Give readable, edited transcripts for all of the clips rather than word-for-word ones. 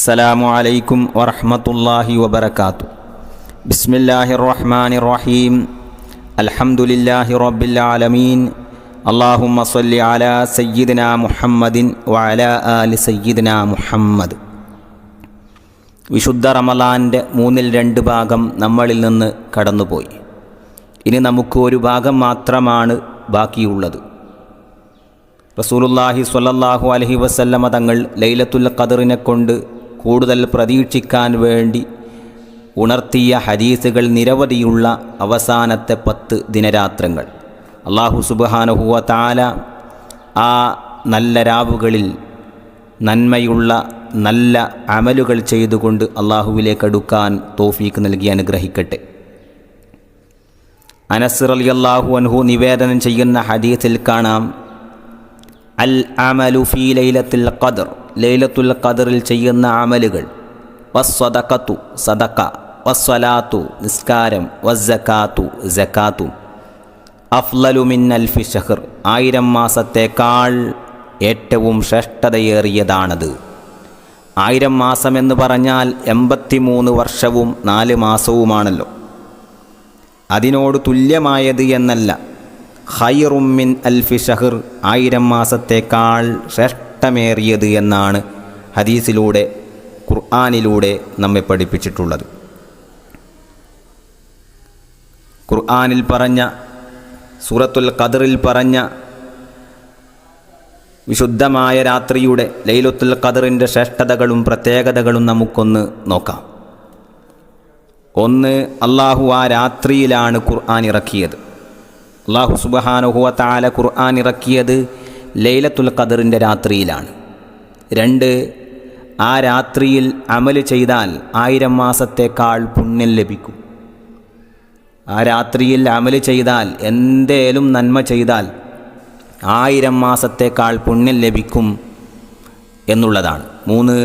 അസ്സലാമു അലൈക്കും വറഹ്മത്തുള്ളാഹി വബറകാതുഹു. ബിസ്മില്ലാഹിർ റഹ്മാനിർ റഹീം. അൽഹംദുലില്ലാഹി റബ്ബിൽ ആലമീൻ. അല്ലാഹുമ്മ സ്വല്ലി അലാ സയ്യിദിനാ മുഹമ്മദിൻ വഅലാ ആലി സയ്യിദിനാ മുഹമ്മദ്. വിശുദ്ധ റമളാൻ്റെ 2 ഭാഗം നമ്മളിൽ നിന്ന് കടന്നുപോയി. ഇനി നമുക്ക് ഒരു ഭാഗം മാത്രമാണ് ബാക്കിയുള്ളത്. റസൂലുള്ളാഹി സ്വല്ലല്ലാഹു അലൈഹി വസല്ലമ തങ്ങൾ ലൈലത്തുൽ ഖദറിനെ കൊണ്ട് കൂടുതൽ പ്രതീക്ഷിക്കാൻ വേണ്ടി ഉണർത്തിയ ഹദീസുകൾ നിരവധിയുള്ള അവസാനത്തെ 10 ദിനരാത്രങ്ങൾ. അല്ലാഹു സുബ്ഹാനഹു വ തആല ആ നല്ല രാവുകളിൽ നന്മയുള്ള നല്ല അമലുകൾ ചെയ്തുകൊണ്ട് അല്ലാഹുവിലേക്ക് അടുക്കാൻ തൗഫീഖ് നൽകി അനുഗ്രഹിക്കട്ടെ. അനസ് റളിയല്ലാഹു അൻഹു നിവേദനം ചെയ്യുന്ന ഹദീസിൽ കാണാം, അൽ അമലു ഫീ ലൈലത്തുൽ ഖദർ, ലൈലത്തുൽ ഖദറിൽ ചെയ്യുന്ന അമലുകൾ, വസ്സദഖത്തു സദഖ, വസ്സലാത്തു നിസ്കാരം, വസ്സകാത്തു സകാത്തു, അഫ്ളലു മിൻ അൽഫി ശഹർ, 1000 മാസത്തേക്കാൾ ഏറ്റവും ശ്രേഷ്ഠതയേറിയതാണത്. 1000 മാസം എന്ന് പറഞ്ഞാൽ 83 വർഷവും 4 മാസവുമാണല്ലോ. അതിനോട് തുല്യമായത് എന്നല്ല, ഖൈറും മിൻ അൽഫി ഷഹർ, 1000 മാസത്തേക്കാൾ ശ്രേഷ്ഠമേറിയത് എന്നാണ് ഹദീസിലൂടെ ഖുർആനിലൂടെ നമ്മെ പഠിപ്പിച്ചിട്ടുള്ളത്. ഖുർആനിൽ പറഞ്ഞ, സൂറത്തുൽ ഖദറിൽ പറഞ്ഞ വിശുദ്ധമായ രാത്രിയുടെ ലൈലത്തുൽ ഖദറിൻ്റെ ശ്രേഷ്ഠതകളും പ്രത്യേകതകളും നമുക്കൊന്ന് നോക്കാം. ഒന്ന്, അള്ളാഹു ആ രാത്രിയിലാണ് ഖുർആൻ ഇറക്കിയത്. അല്ലാഹു സുബ്ഹാനഹു വ തആല ഖുർആൻ ഇറക്കിയത് ലൈലത്തുൽ ഖദറിൻ്റെ രാത്രിയിലാണ്. 2, ആ രാത്രിയിൽ അമൽ ചെയ്താൽ 1000 മാസത്തേക്കാൾ പുണ്യം ലഭിക്കും. ആ രാത്രിയിൽ അമൽ ചെയ്താൽ, എന്തേലും നന്മ ചെയ്താൽ 1000 മാസത്തേക്കാൾ പുണ്യം ലഭിക്കും എന്നുള്ളതാണ്. 3,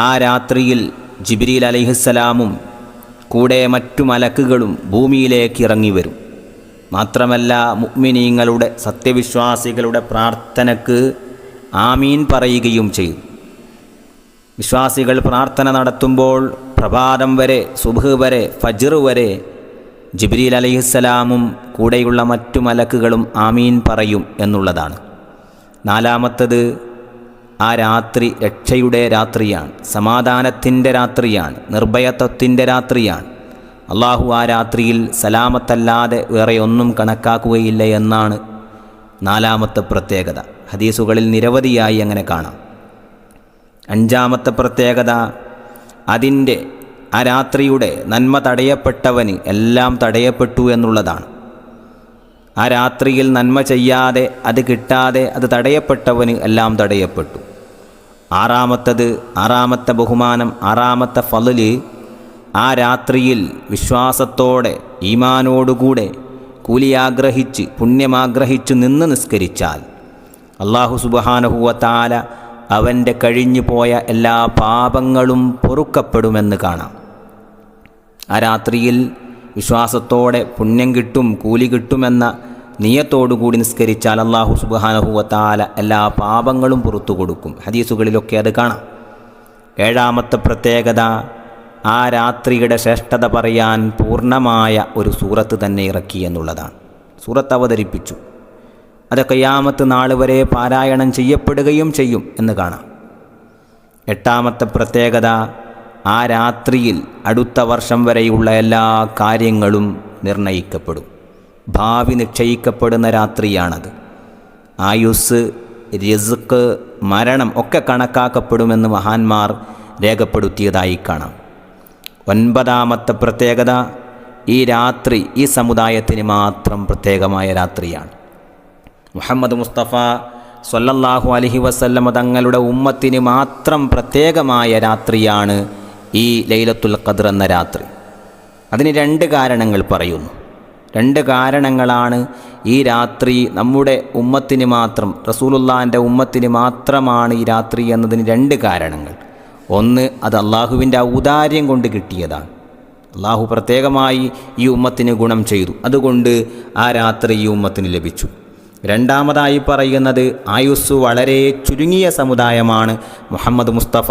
ആ രാത്രിയിൽ ജിബ്രീൽ അലൈഹിസ്സലാമും കൂടെ മറ്റു മലക്കുകളും ഭൂമിയിലേക്ക് ഇറങ്ങി വരും. മാത്രമല്ല, മുഅ്മിനീങ്ങളുടെ സത്യവിശ്വാസികളുടെ പ്രാർത്ഥനയ്ക്ക് ആമീൻ പറയുകയും ചെയ്യും. വിശ്വാസികൾ പ്രാർത്ഥന നടത്തുമ്പോൾ പ്രഭാതം വരെ, സുബ്ഹ് വരെ, ഫജ്ർ വരെ ജിബ്രീൽ അലൈഹിസ്സലാമും കൂടെയുള്ള മറ്റു മലക്കുകളും ആമീൻ പറയും എന്നുള്ളതാണ്. 4, ആ രാത്രി രക്ഷയുടെ രാത്രിയാണ്, സമാധാനത്തിൻ്റെ രാത്രിയാണ്, നിർഭയത്വത്തിൻ്റെ രാത്രിയാണ്. അള്ളാഹു ആ രാത്രിയിൽ സലാമത്തല്ലാതെ വേറെ ഒന്നും കണക്കാക്കുകയില്ല എന്നാണ് 4ാമത്തെ പ്രത്യേകത. ഹദീസുകളിൽ നിരവധിയായി അങ്ങനെ കാണാം. 5ാമത്തെ പ്രത്യേകത, ആ രാത്രിയുടെ നന്മ തടയപ്പെട്ടവന് എല്ലാം തടയപ്പെട്ടു എന്നുള്ളതാണ്. ആ രാത്രിയിൽ നന്മ ചെയ്യാതെ, അത് കിട്ടാതെ, അത് തടയപ്പെട്ടവന് എല്ലാം തടയപ്പെട്ടു. 6ാമത്തെ ബഹുമാനം, 6ാമത്തെ ഫളല്, ആ രാത്രിയിൽ വിശ്വാസത്തോടെ ഈമാനോടുകൂടെ കൂലിയാഗ്രഹിച്ച് പുണ്യമാഗ്രഹിച്ച് നിന്ന് നിസ്കരിച്ചാൽ അല്ലാഹു സുബ്ഹാനഹു വ തആല അവൻ്റെ കഴിഞ്ഞു പോയ എല്ലാ പാപങ്ങളും പൊറുക്കപ്പെടുമെന്ന് കാണാം. ആ രാത്രിയിൽ വിശ്വാസത്തോടെ പുണ്യം കിട്ടും, കൂലി കിട്ടുമെന്ന നിയത്തോടുകൂടി നിസ്കരിച്ചാൽ അല്ലാഹു സുബ്ഹാനഹു വ തആല എല്ലാ പാപങ്ങളും പുറത്തു കൊടുക്കും. ഹദീസുകളിലൊക്കെ അത് കാണാം. 7ാമത്തെ പ്രത്യേകത, ആ രാത്രിയുടെ ശ്രേഷ്ഠത പറയാൻ പൂർണ്ണമായ ഒരു സൂറത്ത് തന്നെ ഇറക്കി എന്നുള്ളതാണ്. സൂറത്ത് അവതരിപ്പിച്ചു. അത് ഖിയാമത്ത് നാൾ വരെ പാരായണം ചെയ്യപ്പെടുകയും ചെയ്യും എന്ന് കാണാം. 8ാമത്തെ പ്രത്യേകത, ആ രാത്രിയിൽ അടുത്ത വർഷം വരെയുള്ള എല്ലാ കാര്യങ്ങളും നിർണയിക്കപ്പെടും. ഭാവി നിശ്ചയിക്കപ്പെടുന്ന രാത്രിയാണത്. ആയുസ്, റിസ്ക്, മരണം ഒക്കെ കണക്കാക്കപ്പെടുമെന്ന് മഹാന്മാർ രേഖപ്പെടുത്തിയതായി കാണാം. 9ാമത്തെ പ്രത്യേകത, ഈ രാത്രി ഈ സമുദായത്തിന് മാത്രം പ്രത്യേകമായ രാത്രിയാണ്. മുഹമ്മദ് മുസ്തഫ സ്വല്ലല്ലാഹു അലൈഹി വസല്ലമ തങ്ങളുടെ ഉമ്മത്തിന് മാത്രം പ്രത്യേകമായ രാത്രിയാണ് ഈ ലൈലത്തുൽ ഖദ്ർ എന്ന രാത്രി. അതിന് 2 കാരണങ്ങൾ പറയുന്നു. 2 കാരണങ്ങളാണ് ഈ രാത്രി നമ്മുടെ ഉമ്മത്തിന് മാത്രം, റസൂലുള്ളാഹിൻ്റെ ഉമ്മത്തിന് മാത്രമാണ് ഈ രാത്രി എന്നതിന് 2 കാരണങ്ങൾ. ഒന്ന്, അത് അള്ളാഹുവിൻ്റെ ഔദാര്യം കൊണ്ട് കിട്ടിയതാണ്. അള്ളാഹു പ്രത്യേകമായി ഈ ഉമ്മത്തിന് ഗുണം ചെയ്തു, അതുകൊണ്ട് ആ രാത്രി ഈ ഉമ്മത്തിന് ലഭിച്ചു. രണ്ടാമതായി പറയുന്നത് ആയുസ്സു വളരെ ചുരുങ്ങിയ സമുദായമാണ് മുഹമ്മദ് മുസ്തഫ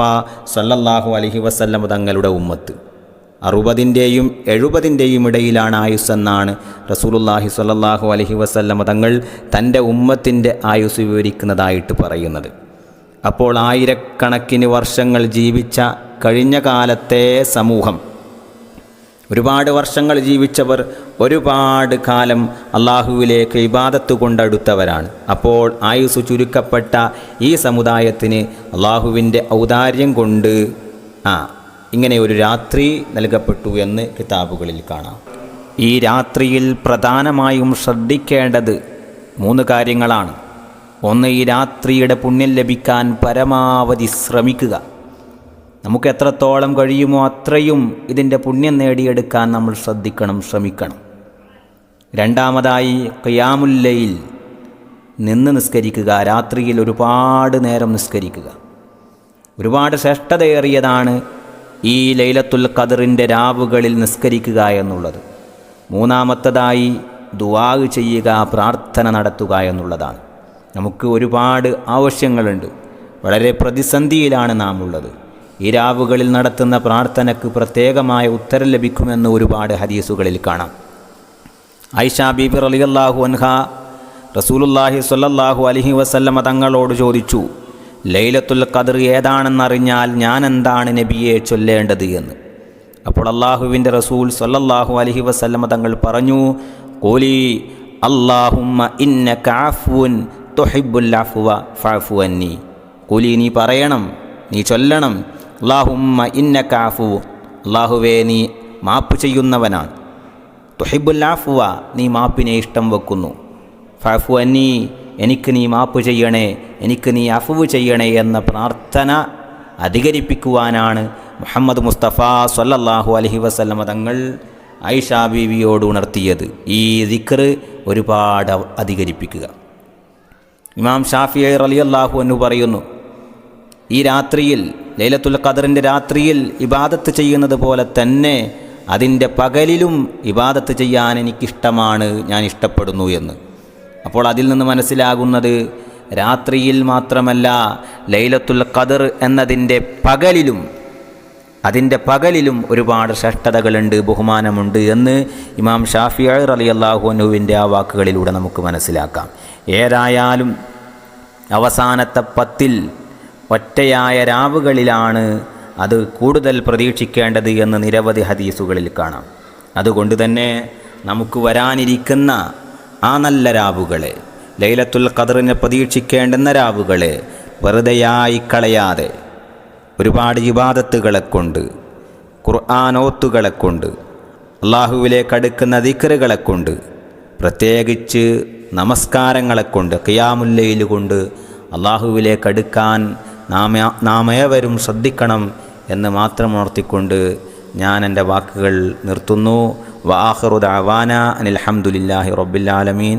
സല്ലല്ലാഹു അലൈഹി വസല്ലം തങ്ങളുടെ ഉമ്മത്ത്. 60-ൻ്റെയും 70-ൻ്റെയും ഇടയിലാണ് ആയുസ്സെന്നാണ് റസൂലുള്ളാഹി സ്വല്ലല്ലാഹു അലൈഹി വസല്ലം തങ്ങൾ തൻ്റെ ഉമ്മത്തിൻ്റെ ആയുസ് വിവരിക്കുന്നതായിട്ട് പറയുന്നത്. അപ്പോൾ ആയിരക്കണക്കിന് വർഷങ്ങൾ ജീവിച്ച കഴിഞ്ഞ കാലത്തെ സമൂഹം, ഒരുപാട് വർഷങ്ങൾ ജീവിച്ചവർ ഒരുപാട് കാലം അള്ളാഹുവിലേക്ക് ഇബാദത്ത് കൊണ്ടടുത്തവരാണ്. അപ്പോൾ ആയുസ് ചുരുക്കപ്പെട്ട ഈ സമുദായത്തിന് അള്ളാഹുവിൻ്റെ ഔദാര്യം കൊണ്ട് ഇങ്ങനെ ഒരു രാത്രി നൽകപ്പെട്ടു എന്ന് കിതാബുകളിൽ കാണാം. ഈ രാത്രിയിൽ പ്രധാനമായും ശ്രദ്ധിക്കേണ്ടത് 3 കാര്യങ്ങളാണ്. ഒന്ന്, ഈ രാത്രിയുടെ പുണ്യം ലഭിക്കാൻ പരമാവധി ശ്രമിക്കുക. നമുക്ക് എത്രത്തോളം കഴിയുമോ അത്രയും ഇതിൻ്റെ പുണ്യം നേടിയെടുക്കാൻ നമ്മൾ ശ്രമിക്കണം. രണ്ടാമതായി ഖിയാമുൽ ലൈൽ നിന്ന് നിസ്കരിക്കുക. രാത്രിയിൽ ഒരുപാട് നേരം നിസ്കരിക്കുക. ഒരുപാട് ശ്രേഷ്ഠതയേറിയതാണ് ഈ ലൈലത്തുൽ ഖദറിൻ്റെ രാവുകളിൽ നിസ്കരിക്കുക എന്നുള്ളത്. മൂന്നാമത്തതായി ദുആ ചെയ്യുക, പ്രാർത്ഥന നടത്തുക എന്നുള്ളതാണ്. നമുക്ക് ഒരുപാട് ആവശ്യങ്ങളുണ്ട്, വളരെ പ്രതിസന്ധിയിലാണ് നാം ഉള്ളത്. ഈ രാവുകളിൽ നടത്തുന്ന പ്രാർത്ഥനയ്ക്ക് പ്രത്യേകമായ ഉത്തരം ലഭിക്കുമെന്ന് ഒരുപാട് ഹദീസുകളിൽ കാണാം. ആയിഷ ബീബി റളിയല്ലാഹു അൻഹ റസൂലുള്ളാഹി സ്വല്ലല്ലാഹു അലൈഹി വസല്ലമ തങ്ങളോട് ചോദിച്ചു, ലൈലത്തുൽ ഖദർ ഏതാണെന്നറിഞ്ഞാൽ ഞാൻ എന്താണ് നബിയെ ചൊല്ലേണ്ടത് എന്ന്. അപ്പോൾ അള്ളാഹുവിൻ്റെ റസൂൽ സ്വല്ലല്ലാഹു അലൈഹി വസല്ലമ തങ്ങൾ പറഞ്ഞു, ഖൂലി അല്ലാഹുമ്മ ഇന്നക അഫ്വുൻ തുഹിബ്ബുൽ അഫ്വ ഫഅഫു അന്നി. ഖൂലി, നീ പറയണം, നീ ചൊല്ലണം, അല്ലാഹുമ്മ ഇന്നക അഫ്വു, അല്ലാഹുവേ നീ മാപ്പ് ചെയ്യുന്നവനാണ്, തുഹിബ്ബുൽ അഫ്വ, നീ മാപ്പിനെ ഇഷ്ടം വെക്കുന്നു, ഫഅഫു അന്നി, എനിക്ക് നീ മാപ്പ് ചെയ്യണേ, എനിക്ക് നീ അഫ്വ് ചെയ്യണേ എന്ന പ്രാർത്ഥന അധികരിപ്പിക്കുവാനാണ് മുഹമ്മദ് മുസ്തഫ സ്വല്ലല്ലാഹു അലൈഹി വസല്ലമ തങ്ങൾ ആയിഷ ബീവിയോട് ഉണർത്തിയത്. ഈ ദിക്ർ ഒരുപാട് അധികരിപ്പിക്കുക. ഇമാം ഷാഫിഈ റളിയല്ലാഹു അൻഹു പറയുന്നു, ഈ രാത്രിയിൽ ലൈലത്തുൽ ഖദറിൻ്റെ രാത്രിയിൽ ഇബാദത്ത് ചെയ്യുന്നത് പോലെ തന്നെ അതിൻ്റെ പകലിലും ഇബാദത്ത് ചെയ്യാൻ എനിക്കിഷ്ടമാണ്, ഞാൻ ഇഷ്ടപ്പെടുന്നു എന്ന്. അപ്പോൾ അതിൽ നിന്ന് മനസ്സിലാകുന്നത് രാത്രിയിൽ മാത്രമല്ല, ലൈലത്തുൽ ഖദർ എന്നതിൻ്റെ പകലിലും ഒരുപാട് ശ്രേഷ്ഠതകളുണ്ട്, ബഹുമാനമുണ്ട് എന്ന് ഇമാം ഷാഫിഈ റളിയല്ലാഹു അൻഹുവിൻ്റെ ആ വാക്കുകളിലൂടെ നമുക്ക് മനസ്സിലാക്കാം. ഏതായാലും അവസാനത്തെ 10 ഒറ്റയായ രാവുകളിലാണ് അത് കൂടുതൽ പ്രതീക്ഷിക്കേണ്ടത് എന്ന് നിരവധി ഹദീസുകളിൽ കാണാം. അതുകൊണ്ട് തന്നെ നമുക്ക് വരാനിരിക്കുന്ന ആ നല്ല രാവുകളെ, ലൈലത്തുൽ ഖദറിനെ പ്രതീക്ഷിക്കേണ്ടുന്ന രാവുകളെ വെറുതെയായി കളയാതെ ഒരുപാട് ഇബാദത്തുകളെ കൊണ്ട്, ഖുർആനോത്തുകളെ കൊണ്ട്, അള്ളാഹുവിലേക്ക് അടുക്കുന്ന ദിക്റുകളെ കൊണ്ട്, പ്രത്യേകിച്ച് നമസ്കാരങ്ങളെ കൊണ്ട്, ഖിയാമുൽ ലൈൽ കൊണ്ട് അള്ളാഹുവിലേക്ക് അടുക്കാൻ നാം ഏവരും ശ്രദ്ധിക്കണം എന്ന് മാത്രം ഉണർത്തിക്കൊണ്ട് ഞാൻ എൻ്റെ വാക്കുകൾ നിർത്തുന്നു. വആഖിറു ദഅവാന അനിൽ ഹംദുലില്ലാഹി റബ്ബിൽ ആലമീൻ.